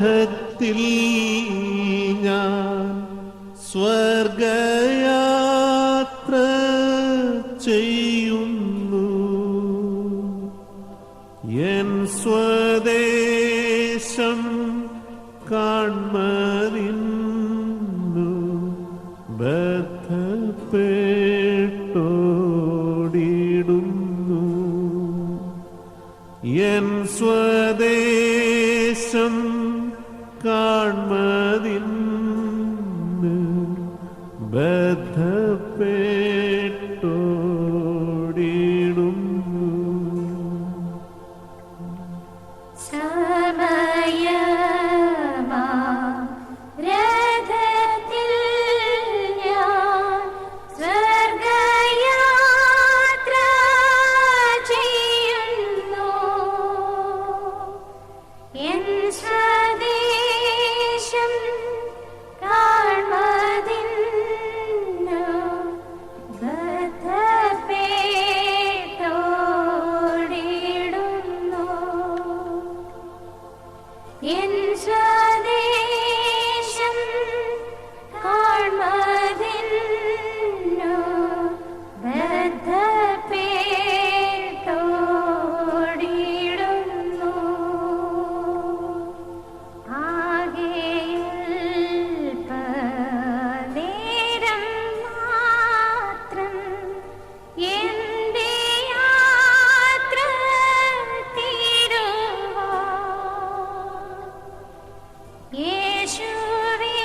രഥത്തിൽ ഞാൻ സ്വർഗയാത്ര ചെയ്യുന്നു. എൻ സ്വദേശം കാൺമതിന്നു ബദ്ധപ്പെട്ടോടിടുന്നു. എൻ സ്വദേശം കാൺമതിന്നു ബദ്ധപ്പെട്ടോടിടുന്നു. രഥത്തിൽ ഞാൻ സ്വർഗയാത്ര ചെയ്യുന്നു. എൻ സ്വദേശം കാൺമതിന്നു ബദ്ധപ്പെട്ടോടിടുന്നു. എൻ സ്വദേശം കാൺമതിന്നു ബദ്ധപ്പെട്ടോടിടുന്നു. ആകെയൽപനേരം മാത്രം എന്റെ യാത്ര തീരുവാൻ യേശുവേ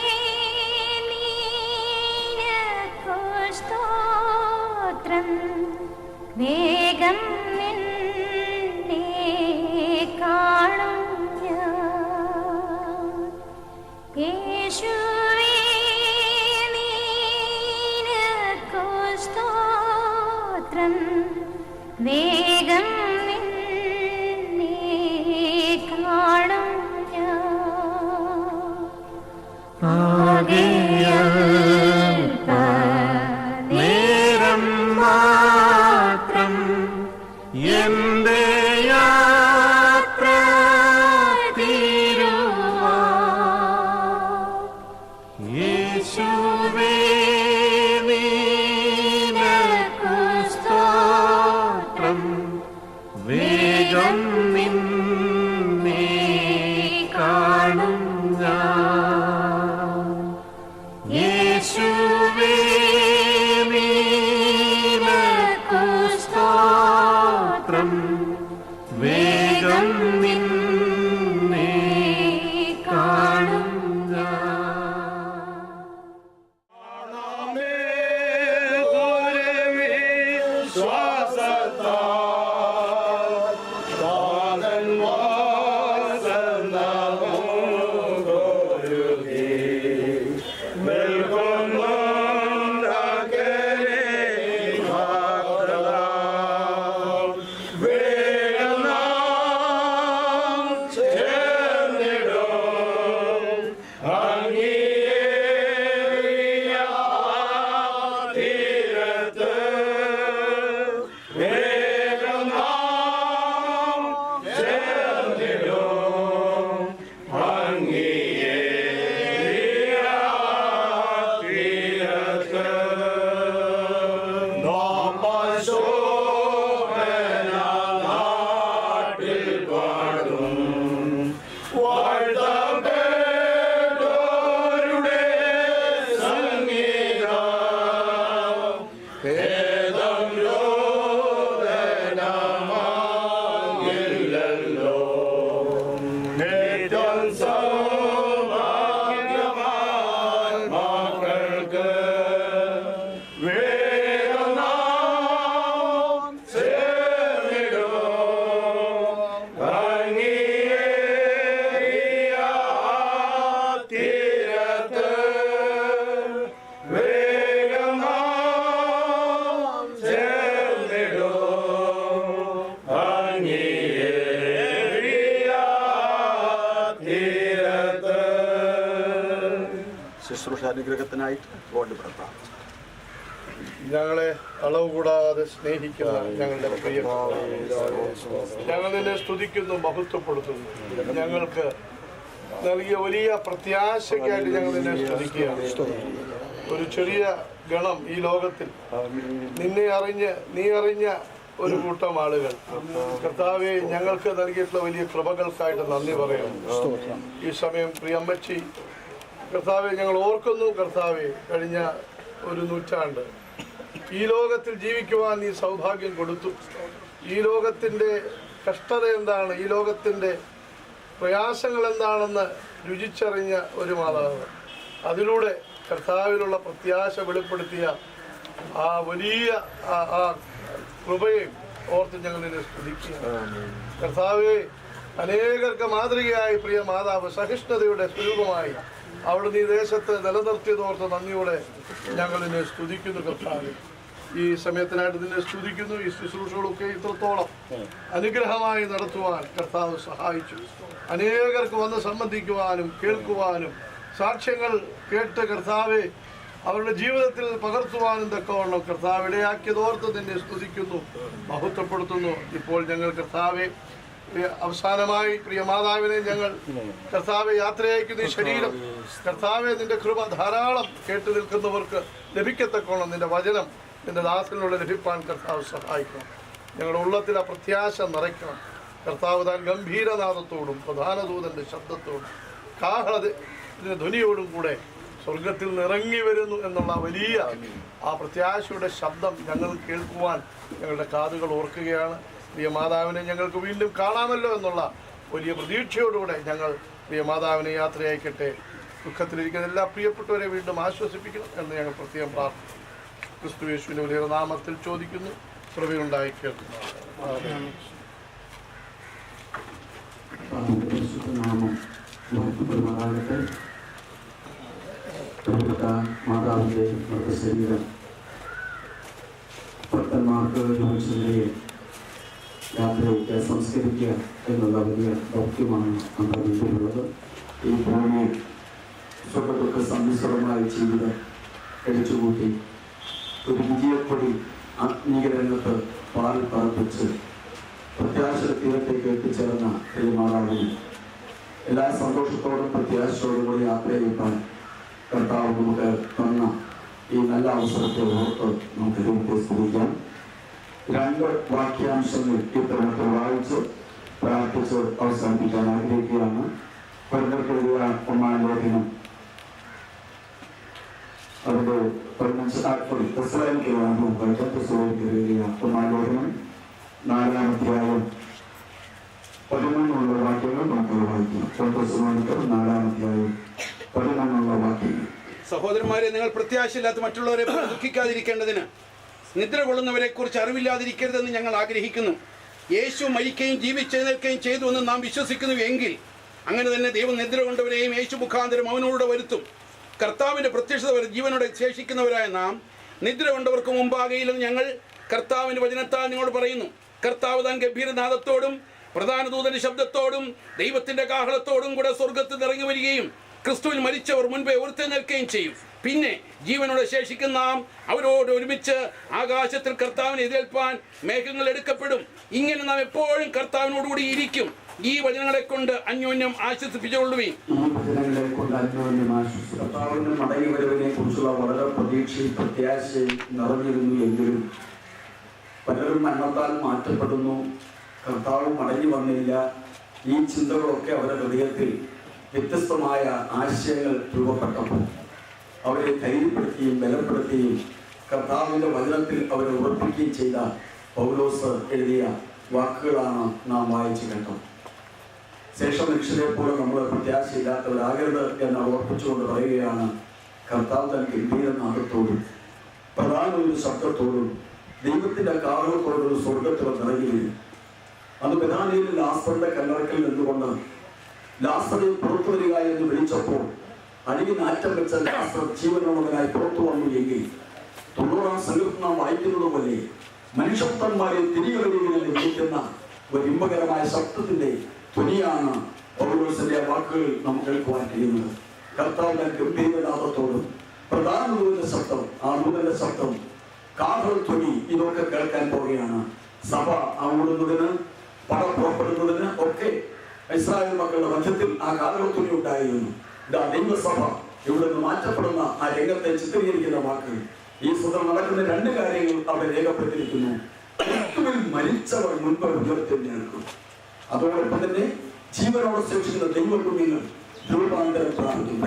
നിനക്കു സ്തോത്രം. വേഗം നിന്നെ കാണും ഞാൻ. യേശുവേ നിനക്കു സ്തോത്രം. വേഗം നിന്നെ കാണും ഞാൻ. നേരം മാത്രം എന്റെ യാത്ര തീരുവാൻ യേശുവേ നിനക്കു സ്തോത്രം. വേഗം നിന്നെ കാണും ഞാൻ. യേശുവേ നിനക്കു സ്തോത്രം. വേഗം നിന്നെ കാണും ഞാൻ. ശുശ്രൂഷാനുഗ്രഹത്തിനായിട്ട് പ്രാർത്ഥിക്കുന്നു. ഞങ്ങളെ അളവ് കൂടാതെ സ്നേഹിക്കുന്ന ഞങ്ങളുടെ പ്രിയ ഞങ്ങൾ നിന്നെ സ്തുതിക്കുന്നു, മഹത്വപ്പെടുത്തുന്നു. ഞങ്ങൾക്ക് നൽകിയ വലിയ പ്രത്യാശയ്ക്കായിട്ട് ഞങ്ങൾ നിന്നെ സ്തുതിക്കുകയാണ്. ഒരു ചെറിയ ഗണം ഈ ലോകത്തിൽ നീ അറിഞ്ഞ ഒരു കൂട്ടം ആളുകൾ കർത്താവെ ഞങ്ങൾക്ക് നൽകിയിട്ടുള്ള വലിയ കൃപകൾക്കായിട്ട് നന്ദി പറയുന്നു. ഈ സമയം പ്രിയമ്മച്ചി കർത്താവെ ഞങ്ങൾ ഓർക്കുന്നു. കർത്താവെ കഴിഞ്ഞ ഒരു നൂറ്റാണ്ട് ഈ ലോകത്തിൽ ജീവിക്കുവാൻ നീ സൗഭാഗ്യം കൊടുത്തു. ഈ ലോകത്തിൻ്റെ കഷ്ടത എന്താണ്, ഈ ലോകത്തിൻ്റെ പ്രയാസങ്ങൾ എന്താണെന്ന് രുചിച്ചറിഞ്ഞ ഒരു മാതാവ്, അതിലൂടെ കർത്താവിലുള്ള പ്രത്യാശ വെളിപ്പെടുത്തിയ ആ വലിയ ആ കൃപയെ ഓർത്ത് ഞങ്ങൾ നിന്നെ സ്തുതിക്കുകയാണ്. കർത്താവെ, അനേകർക്ക് മാതൃകയായി പ്രിയ മാതാവ് സഹിഷ്ണുതയുടെ സ്വരൂപമായി അവിടുന്ന് ഈ ദേശത്ത് നിലനിർത്തിയതോർത്ത് നന്ദിയോടെ ഞങ്ങൾ നിന്നെ സ്തുതിക്കുന്നു. കർത്താവെ, ഈ സമയത്തിനായിട്ട് നിന്നെ സ്തുതിക്കുന്നു. ഈ ശുശ്രൂഷകളൊക്കെ ഇത്രത്തോളം അനുഗ്രഹമായി നടത്തുവാൻ കർത്താവ് സഹായിച്ചു. അനേകർക്ക് വന്ന് സംബന്ധിക്കുവാനും കേൾക്കുവാനും സാക്ഷ്യങ്ങൾ കേട്ട് കർത്താവെ അവരുടെ ജീവിതത്തിൽ പകർത്തുവാനും തക്കവണ്ണം കർത്താവ് ഇടയാക്കിയതോർത്ത് നിന്നെ സ്തുതിക്കുന്നു, മഹത്വപ്പെടുത്തുന്നു. ഇപ്പോൾ ഞങ്ങൾ കർത്താവെ അവസാനമായി പ്രിയ മാതാവിനെ ഞങ്ങൾ കർത്താവെ യാത്രയയക്കുന്ന ഈ ശരീരം കർത്താവെ നിന്റെ കൃപ ധാരാളം കേട്ടു നിൽക്കുന്നവർക്ക് ലഭിക്കത്തക്കോണം നിന്റെ വചനം നിന്റെ ദാസനിലൂടെ ലഭിപ്പാൻ കർത്താവ് സഹായിക്കണം. ഞങ്ങളുടെ ഉള്ളത്തിൽ ആ പ്രത്യാശ നിറയ്ക്കണം. കർത്താവ് താൻ ഗംഭീരനാദത്തോടും പ്രധാന ദൂതന്റെ ശബ്ദത്തോടും കാഹളത്തിന്റെ ധ്വനിയോടും കൂടെ സ്വർഗത്തിൽ നിറങ്ങി വരുന്നു എന്നുള്ള വലിയ ആ പ്രത്യാശയുടെ ശബ്ദം ഞങ്ങൾ കേൾക്കുവാൻ ഞങ്ങളുടെ കാതുകൾ ഓർക്കുകയാണ്. പ്രിയ മാതാവിനെ ഞങ്ങൾക്ക് വീണ്ടും കാണാമല്ലോ എന്നുള്ള വലിയ പ്രതീക്ഷയോടുകൂടെ ഞങ്ങൾ പ്രിയ മാതാവിനെ യാത്രയയക്കട്ടെ. ദുഃഖത്തിലിരിക്കുന്ന എല്ലാ പ്രിയപ്പെട്ടവരെ വീണ്ടും ആശ്വസിപ്പിക്കണം എന്ന് ഞങ്ങൾ പ്രത്യേകം പ്രാർത്ഥിക്കുന്നു. ക്രിസ്തു യേശുവിന്റെ വലിയ നാമത്തിൽ ചോദിക്കുന്നു, കൃപയുണ്ടായി കേൾക്കുന്നു. മാതാവിന്റെ മൃതശരീരം ഭക്തന്മാർക്ക് യോജിച്ചവരെ യാത്രയ്ക്ക് സംസ്കരിക്കുക എന്നുള്ള വലിയ ദൗത്യമാണ് നമ്മുടെ മുമ്പിലുള്ളത്. ഈ ഭൂമിയിൽ സുഖദുഃഖ സമ്മിശ്രമായ ജീവിതം കഴിച്ചുകൂട്ടി ഒരു വിജയപ്പൊടി ആത്മീയ രംഗത്ത് പാൽ പറപ്പിച്ച് പ്രത്യാശ തീരത്തേക്ക് എത്തിച്ചേർന്ന പെരുമാറാവിന് എല്ലാ സന്തോഷത്തോടും പ്രത്യാശയോടും കൂടി യാത്ര ചെയ്യിപ്പാൻ കർത്താവ് നമുക്ക് തന്ന ഈ നല്ല അവസരത്തെ ഓർത്ത് നമുക്ക് ദൈവത്തെ സ്തുതിക്കാം. 2 വാക്യാംശങ്ങൾ ഇത്തരത്തിൽ വായിച്ച് പ്രാർത്ഥിച്ച് അവസാനിപ്പിക്കാൻ ആഗ്രഹിക്കുകയാണ്. കൊരിന്ത്യർക്കെഴുതിയ 1-ാം ലേഖനം അതിന്റെ 1-ാം ലേഖനം 4-ാം അധ്യായം 13 വാക്യങ്ങൾ നമുക്ക് വായിക്കാം. 4-ാം അധ്യായം 13 വാക്യങ്ങൾ. സഹോദരന്മാരെ, നിങ്ങൾ പ്രത്യാശയില്ലാത്ത മറ്റുള്ളവരെ ദുഃഖിക്കാതിരിക്കേണ്ടതിന് നിദ്ര കൊള്ളുന്നവരെ കുറിച്ച് അറിവില്ലാതിരിക്കരുതെന്ന് ഞങ്ങൾ ആഗ്രഹിക്കുന്നു. യേശു മരിക്കുകയും ജീവിച്ചെഴുന്നേൽക്കുകയും ചെയ്തു എന്ന് നാം വിശ്വസിക്കുന്നു എങ്കിൽ അങ്ങനെ തന്നെ ദൈവം നിദ്ര കൊണ്ടവരെയും യേശു മുഖാന്തരം അവനോട് വരുത്തും. കർത്താവിൻ്റെ പ്രത്യക്ഷത വരെ ജീവനോടെ ശേഷിക്കുന്നവരായ നാം നിദ്ര കൊണ്ടവർക്ക് മുമ്പാകയില്ലെന്ന് ഞങ്ങൾ കർത്താവിൻ്റെ വചനത്താൽ നിങ്ങളോട് പറയുന്നു. കർത്താവ് താൻ ഗംഭീരനാദത്തോടും പ്രധാന ദൂതന്റെ ശബ്ദത്തോടും ദൈവത്തിന്റെ കാഹളത്തോടും കൂടെ സ്വർഗത്തിൽ ഇറങ്ങി വരികയും ക്രിസ്തുവിൽ മരിച്ചവർ മുൻപേ ഉയർത്തെഴുന്നേൽക്കുകയും ചെയ്യും. പിന്നെ ജീവനോടെ ശേഷിക്കുന്ന നാം അവരോട് ഒരുമിച്ച് ആകാശത്തിൽ കർത്താവിനെ എതിരേൽപ്പാൻ മേഘങ്ങൾ എടുക്കപ്പെടും. ഇങ്ങനെ നാം എപ്പോഴും കർത്താവിനോടുകൂടി ഇരിക്കും. ഈ വചനങ്ങളെ കൊണ്ട് അന്യോന്യം ആശ്വസിപ്പിച്ചുകൊള്ളുകയും മടങ്ങി വരവിനെ കുറിച്ചുള്ള വളരെ പ്രതീക്ഷയും പ്രത്യാശയും നിറഞ്ഞിരുന്നു എങ്കിലും പലരും മരണത്താൽ മാറ്റപ്പെടുന്നു. കർത്താവ് മടങ്ങി വന്നില്ല. ഈ ചിന്തകളൊക്കെ അവരുടെ ഹൃദയത്തിൽ വ്യത്യസ്തമായ ആശയങ്ങൾ രൂപപ്പെട്ടപ്പോൾ അവരെ ധൈര്യപ്പെടുത്തുകയും ബലപ്പെടുത്തുകയും കർത്താവിൻ്റെ വചനത്തിൽ അവരെ ഉറപ്പിക്കുകയും ചെയ്ത പൗലോസ് എഴുതിയ വാക്കുകളാണ് നാം വായിച്ചു കേട്ടത്. ശേഷം മനുഷ്യരെ പോലെ നമ്മൾ പ്രത്യാശയില്ലാത്തവരാകരുത് എന്ന് ഓർപ്പിച്ചുകൊണ്ട് പറയുകയാണ്, കർത്താവ് തൻ ഗംഭീരനാദത്തോടും പ്രധാന ഒരു ശബ്ദത്തോടും ദൈവത്തിൻ്റെ കാഹളത്തോടും സ്വർഗത്തിൽ നിറങ്ങി വരും. അന്ന് ബെഥാനിയിൽ ലാസറിന്റെ കല്ലറക്കൽ നിന്നുകൊണ്ട് ലാസറെ പുറത്തു വരിക എന്ന് വിളിച്ചപ്പോൾ അടിയിൽ നാറ്റം വെച്ച ലാസർ ജീവനുള്ളവനായി പുറത്തു വന്നു എങ്കിൽ 90-ാം സംഘത്തിൽ നാം വായിക്കുന്നത് പോലെ മനുഷ്യത്വന്മാരെ തിരികെ വരികയിൽ വിളിക്കുന്ന ഒരു ഇമ്പകരമായ ശബ്ദത്തിന്റെ ധ്വനിയാണ് പൗലോസിന്റെ വാക്കുകൾ നമുക്ക് കേൾക്കുവാൻ കഴിയുന്നത്. കർത്താവിന്റെ ഗംഭീരനാദത്തോടും പ്രധാന ദൂതന്റെ ശബ്ദം, ആ ദൂതന്റെ ശബ്ദം, കാഹള ധ്വനി, ഇതൊക്കെ കേൾക്കാൻ പോവുകയാണ്. സഭ ഓടുന്നതിന് പട പുറപ്പെടുന്നതിന് ഒക്കെ ഇസ്രായേൽ മക്കളുടെ മധ്യത്തിൽ ആ കാലഘട്ടത്തിൽ ഉണ്ടായിരുന്നു. ഇതാ ദൈവസഭ ഇവിടെ നിന്ന് മാറ്റപ്പെടുന്ന ആ രംഗത്തെ ചിത്രീകരിക്കുന്ന വാക്കുകൾ. ഈ സ്വതം നടക്കുന്ന രണ്ട് കാര്യങ്ങൾ അവിടെ രേഖപ്പെട്ടിരിക്കുന്നു. ക്രിസ്തുവിൽ മരിച്ചവർ മുൻപ് ഉയർത്തെഴുന്നേൽക്കും. അതോടൊപ്പം തന്നെ ജീവനോടെ ശേഷിക്കുന്ന ദൈവകുഞ്ഞുങ്ങൾ രൂപാന്തരം പ്രാപിക്കും.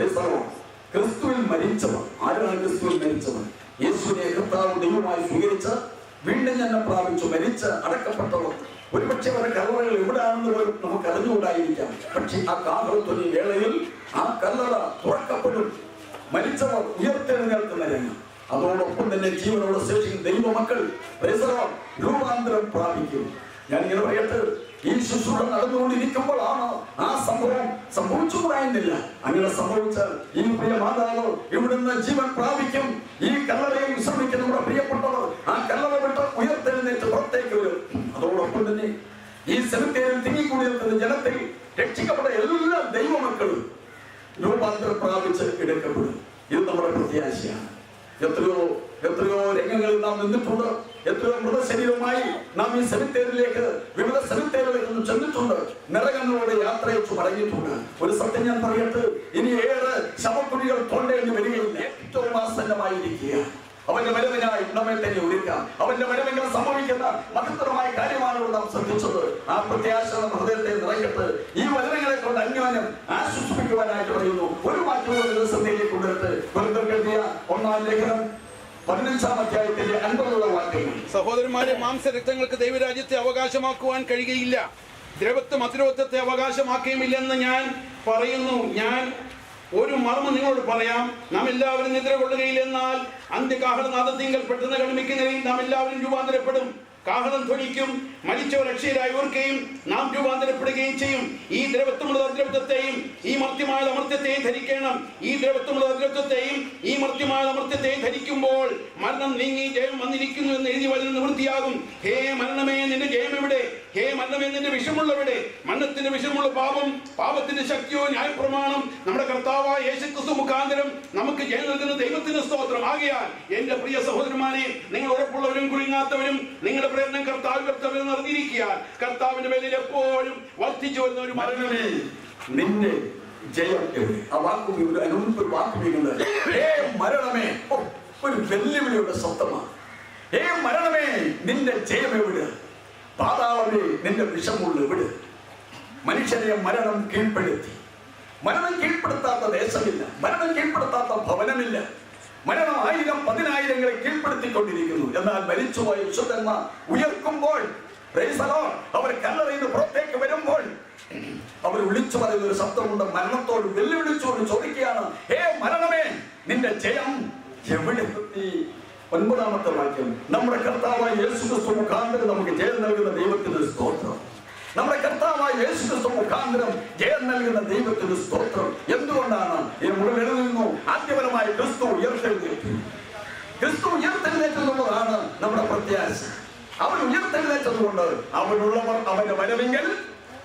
ക്രിസ്തുവിൽ മരിച്ചവർ ആരാണ്? ക്രിസ്തുവിൽ മരിച്ചവർ യേശുവിനെ കർത്താവ് ദൈവമായി സ്വീകരിച്ച വീണ്ടും ജന്മം പ്രാപിച്ചു മരിച്ച അടക്കപ്പെട്ടവർ. ഒരുപക്ഷെ അവരുടെ കല്ലറകൾ എവിടെയാണെന്ന് പോലും നമുക്ക് അറിഞ്ഞുകൂടായിരിക്കാം. പക്ഷെ ആ കാലത്തൊരു വേളയിൽ ആ കല്ലറ തുറക്കപ്പെടും. മരിച്ചവർ ഉയർത്തെഴുന്നേൽക്കുന്ന രംഗം. അതോടൊപ്പം തന്നെ ജീവനോട് ശേഷിക്കുന്ന ദൈവമക്കൾ രൂപാന്തരം പ്രാപിക്കും. ഞാനിങ്ങനെ പറയട്ടെ, ഈ ശുശ്രൂഷ നടന്നുകൊണ്ടിരിക്കുമ്പോഴാണ് ആ സംഭവം സംഭവിച്ചുകൂടായിരുന്നില്ല. അങ്ങനെ സംഭവിച്ചാൽ ഈ പ്രിയ മാതാവ് ഇവിടുന്ന് ജീവൻ പ്രാപിക്കും. ഈ കല്ലറയിൽ വിശ്രമിക്കുന്ന നമ്മുടെ പ്രിയപ്പെട്ടവർ ആ കല്ലറ വിട്ട് ഉയർത്തെഴുന്നേറ്റ് പുറത്തേക്ക് വരും. അതോടൊപ്പം തന്നെ ഈ സെമിത്തേരിൽ തിങ്ങിക്കൂടിയിരിക്കുന്ന ജനത്തിൽ രക്ഷിക്കപ്പെട്ട എല്ലാ ദൈവമക്കളും രൂപാന്തരം പ്രാപിച്ച് എടുക്കപ്പെടും. ഇത് നമ്മുടെ പ്രത്യാശയാണ്. എത്രയോ രംഗങ്ങളിൽ നാം നിന്നിട്ടുണ്ട്. എത്രയോ മൃതശരീരവുമായി നാം ഈ സെമിത്തേരിലേക്ക് വിവിധ സെമിത്തേരിലേക്ക് ചെന്നിട്ടുണ്ട്. നിറകങ്ങളോടെ യാത്രയച്ചു മടങ്ങിയിട്ടുണ്ട്. ഒരു സത്യം ഞാൻ പറയട്ടെ, ഇനി ഏറെ ശവക്കുഴികൾ തോണ്ടേണ്ടി വരികയില്ല. ഏറ്റവും ആസന്നമായിരിക്കുക. അവന്റെ വരവിനായി നമ്മെ തന്നെ ഒരുക്കാം. അവന്റെ വരവിനെ സംഭവിക്കുന്ന മഹത്തരമായ കാര്യമാണ് നാം ശ്രദ്ധിച്ചത്. ആ പ്രത്യാശ ഹൃദയത്തെ നിറയ്ക്കട്ടെ. ഈ വചനങ്ങളെ കൊണ്ട് അന്യോന്യം ആശ്വസിപ്പിക്കുവാനായിട്ട് പറയുന്നു. ഒരു മാറ്റവും ദിവസത്തേക്ക് കൊണ്ടുവരട്ടെ. എഴുതിയ 1-ാം ലേഖനം 15-ാം അധ്യായത്തിന്റെ 50 വാക്യങ്ങൾ. സഹോദരന്മാരെ, മാംസരക്തങ്ങൾക്ക് ദൈവരാജ്യത്തെ അവകാശമാക്കുവാൻ കഴിയുകയില്ല. ദ്രവത്വം അതിരവത്വത്തെ അവകാശമാക്കുകയുമില്ലെന്ന് ഞാൻ പറയുന്നു. ഞാൻ ഒരു മർമ്മം നിങ്ങളോട് പറയാം. നാം എല്ലാവരും നിദ്ര കൊള്ളുകയില്ല. എന്നാൽ അന്ത്യകാഹളനാദത്തിങ്കൽ പെട്ടെന്ന് കടുമിക്കുന്നതിൽ നാം എല്ലാവരും രൂപാന്തരപ്പെടും. കാഹളം ധ്വനിക്കും. മരിച്ചവർ രക്ഷയിലായി ഓർക്കുകയും നാം രൂപാന്തരപ്പെടുകയും ചെയ്യും. ഈ ദ്രവത്വമുള്ള അദ്രവത്വത്തെയും ഈ മർത്യമായ അമർത്യത്തെയും ധരിക്കണം. ഈ ദ്രവത്വമുള്ള അദ്രവത്വത്തെയും ഈ മർത്യമായ അമർത്യത്തെയും ധരിക്കുമ്പോൾ മരണം നീങ്ങി ജയം വന്നിരിക്കുന്നു എന്ന് എഴുതി വരുന്ന നിവൃത്തിയാകും. ഹേ മരണമേ, നിന്റെ ജയം എവിടെ? ഹേ മരണമേ, നിന്റെ വിഷമുള്ളവിടെ? മരണത്തിന്റെ വിഷമുള്ള പാപം, പാപത്തിന്റെ ശക്തിയോ ന്യായപ്രമാണം നമ്മുടെ കർത്താവായ യേശുക്രിസ്തു മുഖാന്തരം നമുക്ക് ജയം നൽകുന്ന ദൈവത്തിന് സ്തോത്രം. ആകയാൽ എന്റെ പ്രിയ സഹോദരന്മാരെ, നിങ്ങൾ ഉറപ്പുള്ളവരും കുലുങ്ങാത്തവരും നിങ്ങളുടെ പ്രയത്നം കർത്താവ് കർത്തവ്യം നടന്നിരിക്കുക. കർത്താവിന്റെ മേലിൽ എപ്പോഴും വർദ്ധിച്ചു വരുന്ന ഒരു മരണമേ, നിന്റെ ജയം എവിടെ? ആ വാക്ക് ഒരു വാക്ക് വീഴുന്നത് ഹേ മരണമേ, ഒരു വെല്ലുവിളിയുടെ ശബ്ദമാണ്. ഹേ മരണമേ, നിന്റെ ജയം എവിടെ? പാതാളമേ, നിന്റെ വിഷമുള്ള എവിടെ? മനുഷ്യനെ മരണം കീഴ്പ്പെടുത്തി. മരണം കീഴ്പ്പെടുത്താത്ത ദേശമില്ല. മരണം കീഴ്പ്പെടുത്താത്ത ഭവനമില്ല. മരണം 1000-10,000 കീഴ്പ്പെടുത്തിക്കൊണ്ടിരിക്കുന്നു. എന്നാൽ മരിച്ചുപോയ വിശുദ്ധന്മാർ ഉയർക്കുമ്പോൾ, അവർ കല്ലറയിൽ നിന്ന് പുറത്തേക്ക് വരുമ്പോൾ അവർ വിളിച്ചു പറയുന്ന ഒരു ശബ്ദമുണ്ട്. മരണത്തോട് വെല്ലുവിളിച്ചുകൊണ്ട് ചോദിക്കുകയാണ്, ഹേ മരണമേ, നിന്റെ ജയം എവിടെ? 9-ാമത്തെ വാക്യം. നമ്മുടെ കർത്താവായ യേശുക്രിസ്തു മുഖാന്തരം നമുക്ക് ജയം നൽകുന്ന ദൈവത്തിന് സ്തോത്രം. നമ്മുടെ കർത്താവായ യേശുക്രിസ്തു മുഖാന്തരം ജയം നൽകുന്ന ദൈവത്തിന് സ്തോത്രം. എന്തുകൊണ്ടാണ് ഈ മുകളിൽ എഴുതുന്നു? ആദ്യപരമായി ക്രിസ്തു ഉയർത്തെഴുന്നേറ്റു. ക്രിസ്തു ഉയർത്തെഴുന്നേറ്റെന്നുള്ളതാണ് നമ്മുടെ പ്രത്യാശ. അവൻ ഉയർത്തെഴുന്നേറ്റതുകൊണ്ട് അവനുള്ളവർ അവന്റെ വരവെങ്കിൽ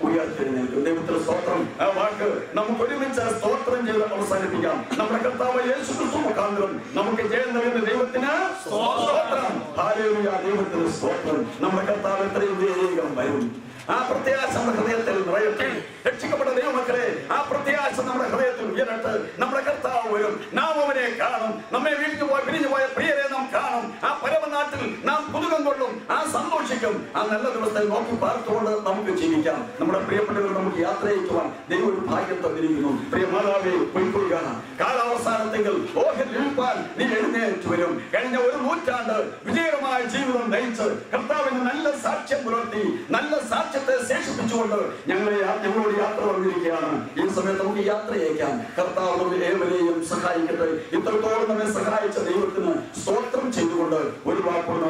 ഉയർത്തെഴുന്നേൽക്കും. ദൈവത്തിന് സ്തോത്രം. ആ വാക്ക് നമുക്ക് ഒരുമിച്ച് സ്തോത്രം ചെയ്ത് അവസാനിപ്പിക്കാം. നമ്മുടെ കർത്താവായ യേശുക്രിസ്തു മുഖാന്തരം നമുക്ക് ജയം നൽകുന്ന ദൈവത്തിന് സ്തോത്രം. ഹല്ലേലൂയ, ദൈവത്തിന് സ്തോത്രം. നമ്മുടെ കർത്താവ് എത്രയും വേഗം വരും. ആ പ്രത്യാശ നമ്മുടെ ഹൃദയത്തിൽ നിറയട്ടെ. രക്ഷിക്കപ്പെട്ട ദൈവമക്കളെ, ആ പ്രത്യാശ നമ്മുടെ ഹൃദയത്തിൽ ഉയരട്ടെ. നമ്മുടെ കർത്താവ് വരും. നാം അവനെ കാണും. നമ്മെ പിരിഞ്ഞു പോയ പ്രിയരെ നാം കാണും. ആ പരമനാട്ടിൽ നാം പുതുകം കൊള്ളും. ആ സന്തോഷിക്കും. ആ നല്ല ദിവസത്തെ നോക്കി പാർത്തുകൊണ്ട് നമുക്ക് ജീവിക്കാം. നമ്മുടെ പ്രിയപ്പെട്ടവർ നമുക്ക് യാത്ര ചെയ്യുവാൻ ദൈവം ഒരു ഭാഗ്യം തന്നിരിക്കുന്നു. പ്രിയ മാതാവേ, പൊയ്ക്കൊള്ളുക. കാലാവസാനത്തെങ്കിൽ നീ എഴുന്നേറ്റ് വരും. കഴിഞ്ഞ 1 നൂറ്റാണ്ട് വിജയകരമായ ജീവിതം നയിച്ച് കർത്താവിന് നല്ല സാക്ഷ്യം പുലർത്തി, നല്ല സാക്ഷ്യത്തെ ശേഷിപ്പിച്ചുകൊണ്ട് ഞങ്ങളോട് യാത്ര വന്നിരിക്കുകയാണ്. ഈ സമയത്ത് നമുക്ക് യാത്ര അയക്കാം. കർത്താവ് നമ്മെ ഏവരെയും സഹായിക്കട്ടെ. ഇത്രത്തോളം നമ്മെ സഹായിച്ച ദൈവത്തിന് സ്തോത്രം ചെയ്തുകൊണ്ട് ഒരു വാക്കോട്